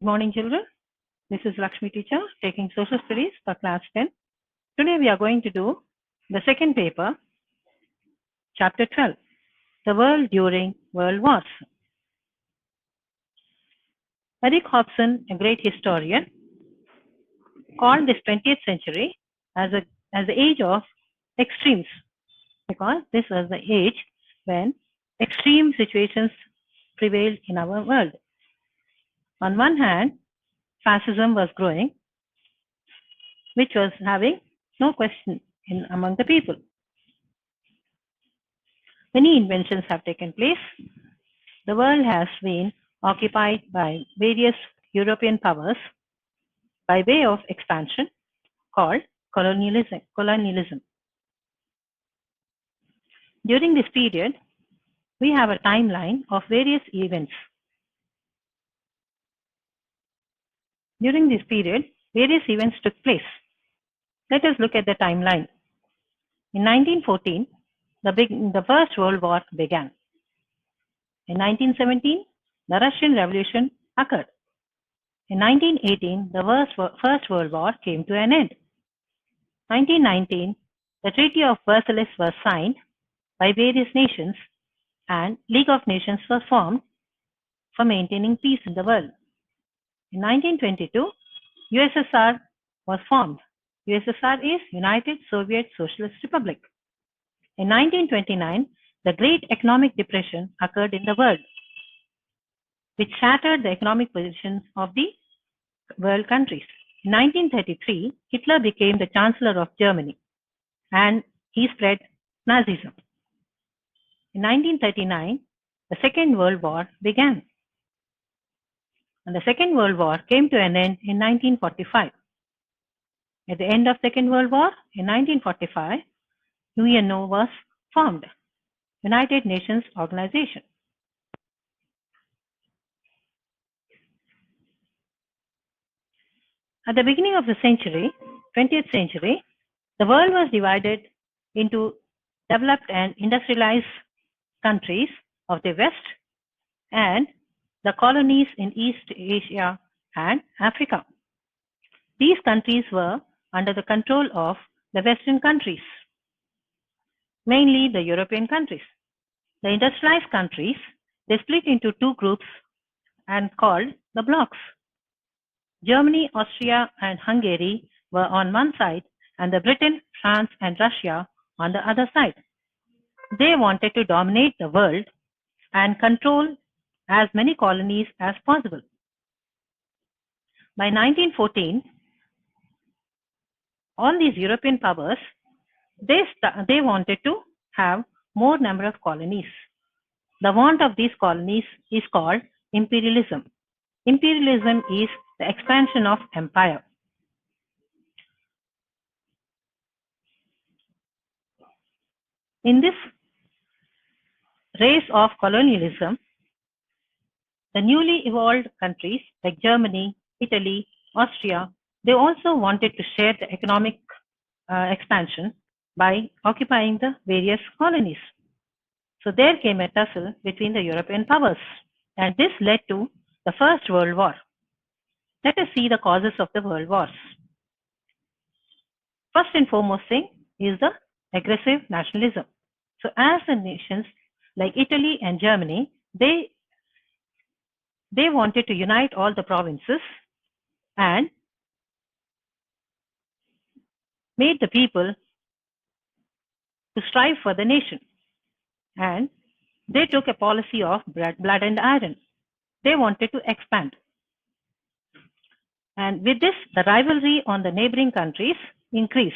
Good morning, children. This is Lakshmi teacher taking social studies for class 10. Today we are going to do the second paper, chapter 12, the world during world wars. Eric Hobson, a great historian, called this 20th century as the age of extremes, because this was the age when extreme situations prevailed in our world. On one hand, fascism was growing, which was having no question among the people. Many inventions have taken place. The world has been occupied by various European powers by way of expansion called colonialism. During this period, we have a timeline of various events. During this period, various events took place. Let us look at the timeline. In 1914, the First World War began. In 1917, the Russian Revolution occurred. In 1918, the First World War came to an end. 1919, the Treaty of Versailles was signed by various nations and League of Nations was formed for maintaining peace in the world. In 1922, USSR was formed. USSR is United Soviet Socialist Republic. In 1929, the Great Economic Depression occurred in the world, which shattered the economic positions of the world countries. In 1933, Hitler became the Chancellor of Germany and he spread Nazism. In 1939, the Second World War began. And the Second World War came to an end in 1945. At the end of Second World War, in 1945, UNO was formed, United Nations Organization. At the beginning of the century, 20th century, the world was divided into developed and industrialized countries of the West and the colonies in East Asia and Africa. These countries were under the control of the Western countries, mainly the European countries. The industrialized countries, they split into two groups and called the blocs. Germany, Austria, and Hungary were on one side, and the Britain, France, and Russia on the other side. They wanted to dominate the world and control as many colonies as possible. By 1914, all these European powers, they wanted to have more number of colonies. The want of these colonies is called imperialism. Imperialism is the expansion of empire. In this race of colonialism, the newly evolved countries like Germany, Italy, Austria, they also wanted to share the economic expansion by occupying the various colonies. So there came a tussle between the European powers, and this led to the First World War. Let us see the causes of the world wars. First and foremost thing is the aggressive nationalism. So as the nations like Italy and Germany, they wanted to unite all the provinces and made the people to strive for the nation. And they took a policy of blood and iron. They wanted to expand. And with this, the rivalry on the neighboring countries increased.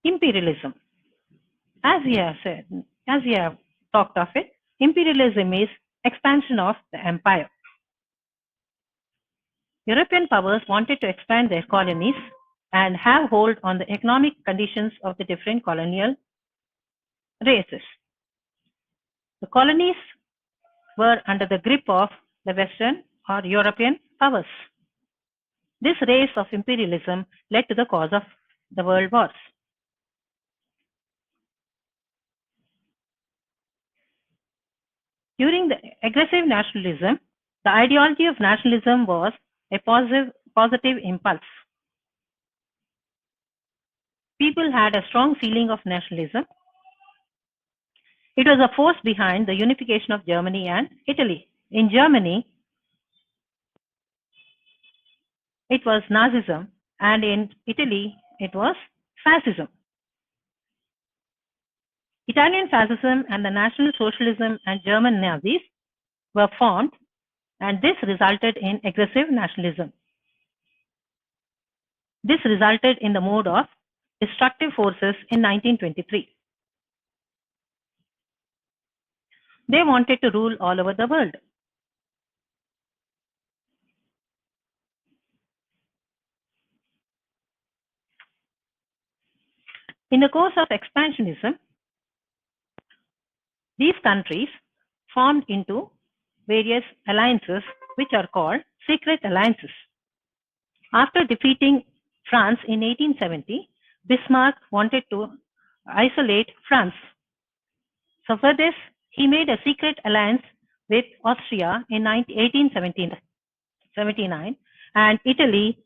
Imperialism. As we have talked of it, imperialism is expansion of the empire. European powers wanted to expand their colonies and have hold on the economic conditions of the different colonial races. The colonies were under the grip of the Western or European powers. This race of imperialism led to the cause of the world wars. During the aggressive nationalism, the ideology of nationalism was a positive impulse. People had a strong feeling of nationalism. It was a force behind the unification of Germany and Italy. In Germany, it was Nazism, and in Italy, it was fascism. Italian fascism and the National Socialism and German Nazis were formed, and this resulted in aggressive nationalism. This resulted in the mode of destructive forces in 1923. They wanted to rule all over the world. In the course of expansionism, these countries formed into various alliances which are called secret alliances. After defeating France in 1870, Bismarck wanted to isolate France. So for this, he made a secret alliance with Austria in 1879 and Italy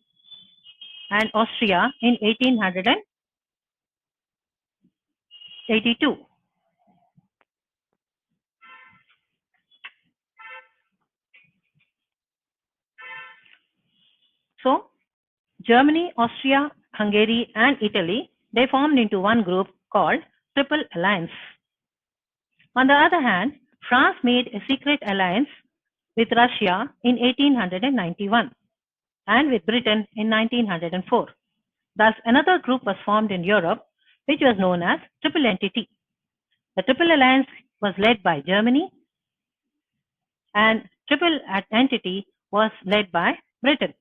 and Austria in 1882. So Germany, Austria, Hungary, and Italy, they formed into one group called Triple Alliance. On the other hand, France made a secret alliance with Russia in 1891 and with Britain in 1904. Thus, another group was formed in Europe, which was known as Triple Entity. The Triple Alliance was led by Germany, and Triple Entity was led by Britain.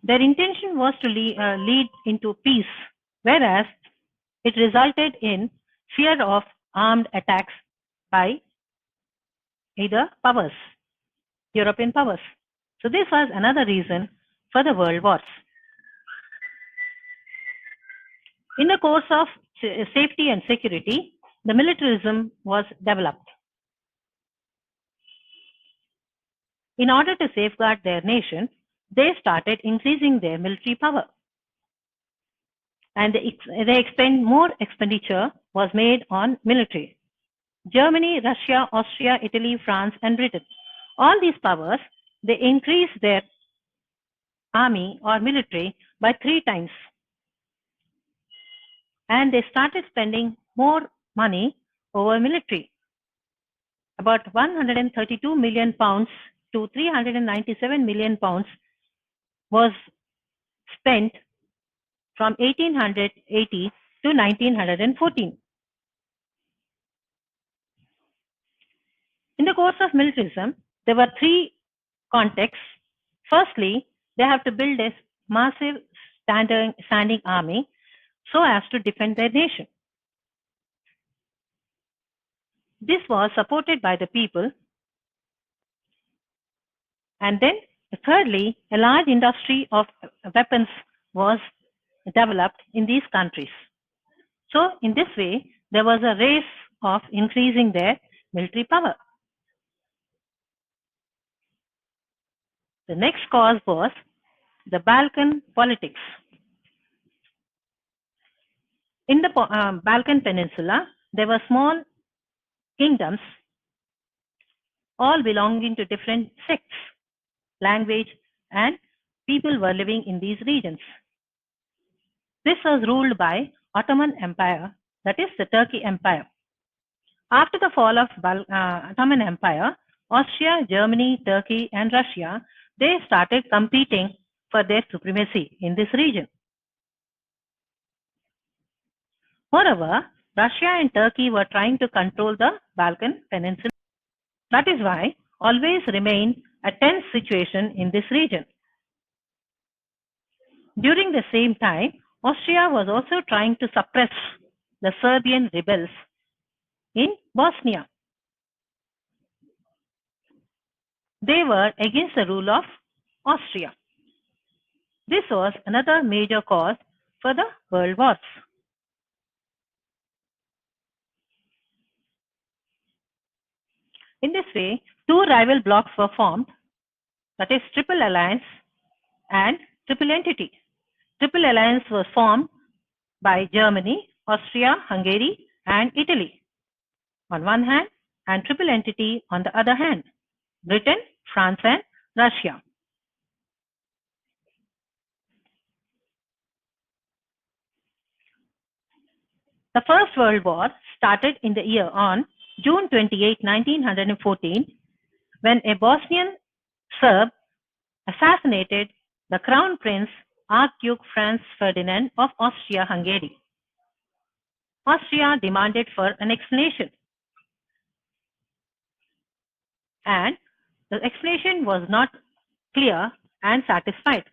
Their intention was to lead into peace, whereas it resulted in fear of armed attacks by either powers, European powers. So this was another reason for the world wars. In the course of safety and security, the militarism was developed. In order to safeguard their nation, they started increasing their military power. And more expenditure was made on military. Germany, Russia, Austria, Italy, France, and Britain. All these powers, they increased their army or military by 3 times. And they started spending more money over military. About 132 million pounds to 397 million pounds was spent from 1880 to 1914. In the course of militarism, there were 3 contexts. Firstly, they have to build a massive standing army so as to defend their nation. This was supported by the people. And then, thirdly, a large industry of weapons was developed in these countries. So, in this way, there was a race of increasing their military power. The next cause was the Balkan politics. In the Balkan Peninsula, there were small kingdoms, all belonging to different sects, language, and people were living in these regions. This was ruled by Ottoman Empire, that is the Turkey Empire. After the fall of Ottoman Empire, Austria, Germany, Turkey, and Russia, they started competing for their supremacy in this region. Moreover, Russia and Turkey were trying to control the Balkan Peninsula. That is why always remained a tense situation in this region. During the same time, Austria was also trying to suppress the Serbian rebels in Bosnia. They were against the rule of Austria. This was another major cause for the world wars. In this way, two rival blocs were formed, that is Triple Alliance and Triple Entity. Triple Alliance was formed by Germany, Austria, Hungary, and Italy on one hand, and Triple Entity on the other hand, Britain, France, and Russia. The First World War started in the year on June 28, 1914, when a Bosnian Serb assassinated the Crown Prince Archduke Franz Ferdinand of Austria-Hungary. Austria demanded for an explanation, and the explanation was not clear and satisfied.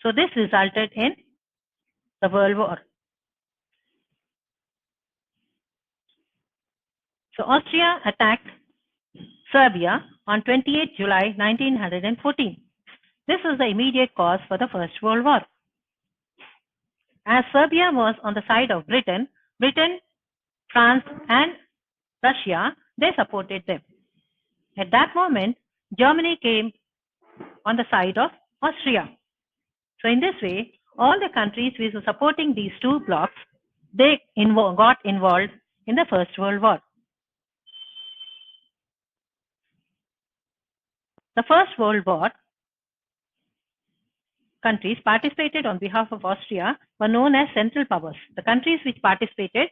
So this resulted in the World War. So Austria attacked Serbia on 28 July 1914. This was the immediate cause for the First World War. As Serbia was on the side of Britain, France, and Russia, they supported them. At that moment, Germany came on the side of Austria. So in this way, all the countries which were supporting these two blocs, they got involved in the First World War. The First World War countries participated on behalf of Austria were known as Central Powers. The countries which participated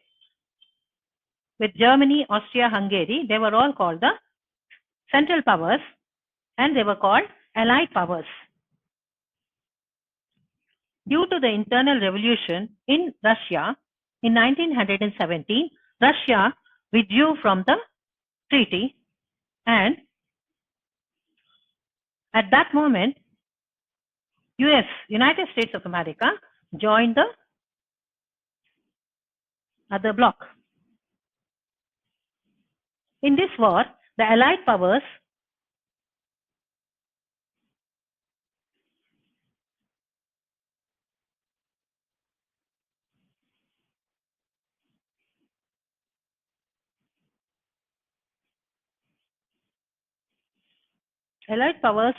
with Germany, Austria, Hungary, they were all called the Central Powers, and they were called Allied Powers. Due to the internal revolution in Russia in 1917, Russia withdrew from the treaty, and at that moment, United States of America, joined the other bloc. In this war, the Allied powers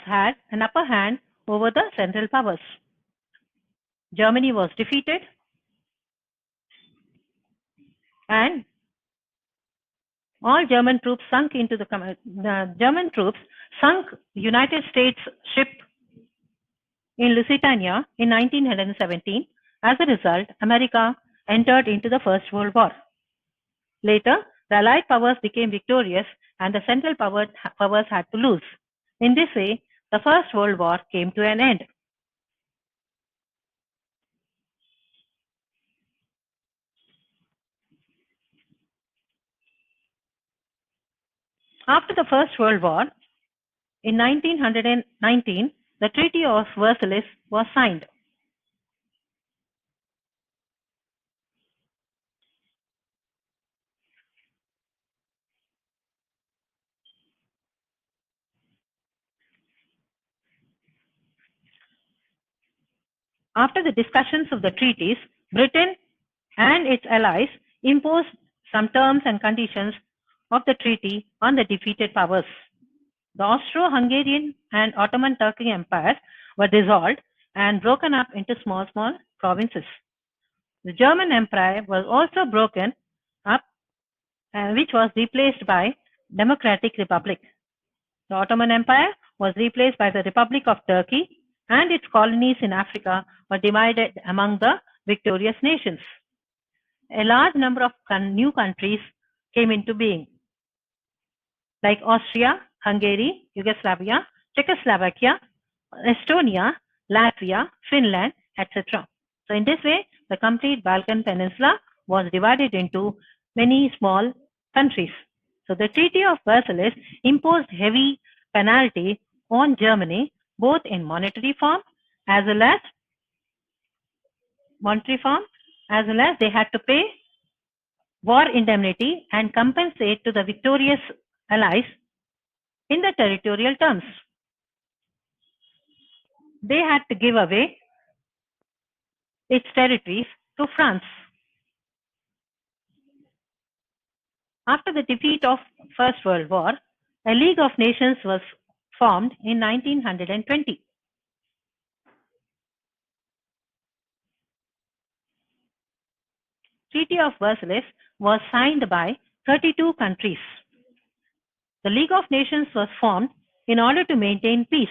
had an upper hand over the Central Powers. Germany was defeated, and all German troops sunk into the German troops sunk United States ship in Lusitania in 1917. As a result, America entered into the First World War. Later, the Allied powers became victorious, and the Central powers had to lose. In this way, the First World War came to an end. After the First World War, in 1919, the Treaty of Versailles was signed. After the discussions of the treaties, Britain and its allies imposed some terms and conditions of the treaty on the defeated powers. The Austro-Hungarian and Ottoman Turkic empires were dissolved and broken up into small provinces. The German Empire was also broken up, which was replaced by Democratic Republic. The Ottoman Empire was replaced by the Republic of Turkey, and its colonies in Africa were divided among the victorious nations. A large number of new countries came into being, like Austria, Hungary, Yugoslavia, Czechoslovakia, Estonia, Latvia, Finland, etc. So in this way, the complete Balkan Peninsula was divided into many small countries. So the Treaty of Versailles imposed heavy penalty on Germany, both in monetary form as well as they had to pay war indemnity and compensate to the victorious allies in the territorial terms. They had to give away its territories to France. After the defeat of First World War, A League of Nations was formed in 1920. Treaty of Versailles was signed by 32 countries. The League of Nations was formed in order to maintain peace.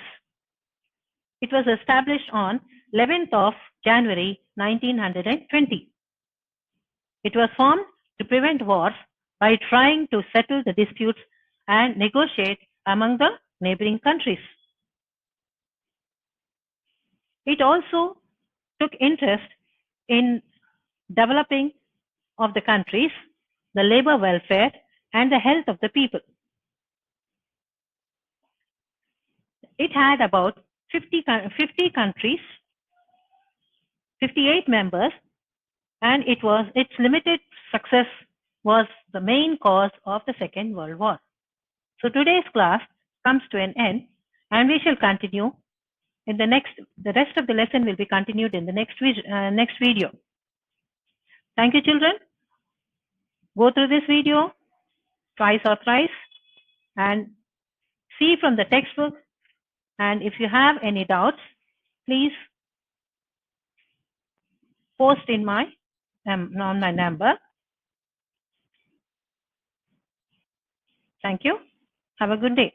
It was established on 11th of January 1920. It was formed to prevent wars by trying to settle the disputes and negotiate among the neighboring countries. It also took interest in developing of the countries, the labor welfare, and the health of the people. It had about 50 countries, 58 members, and its limited success was the main cause of the Second World War. So today's class comes to an end, and we shall continue in the rest of the lesson will be continued in the next video. Thank you, children. Go through this video twice or thrice and see from the textbook. And if you have any doubts, please post on my number. Thank you. Have a good day.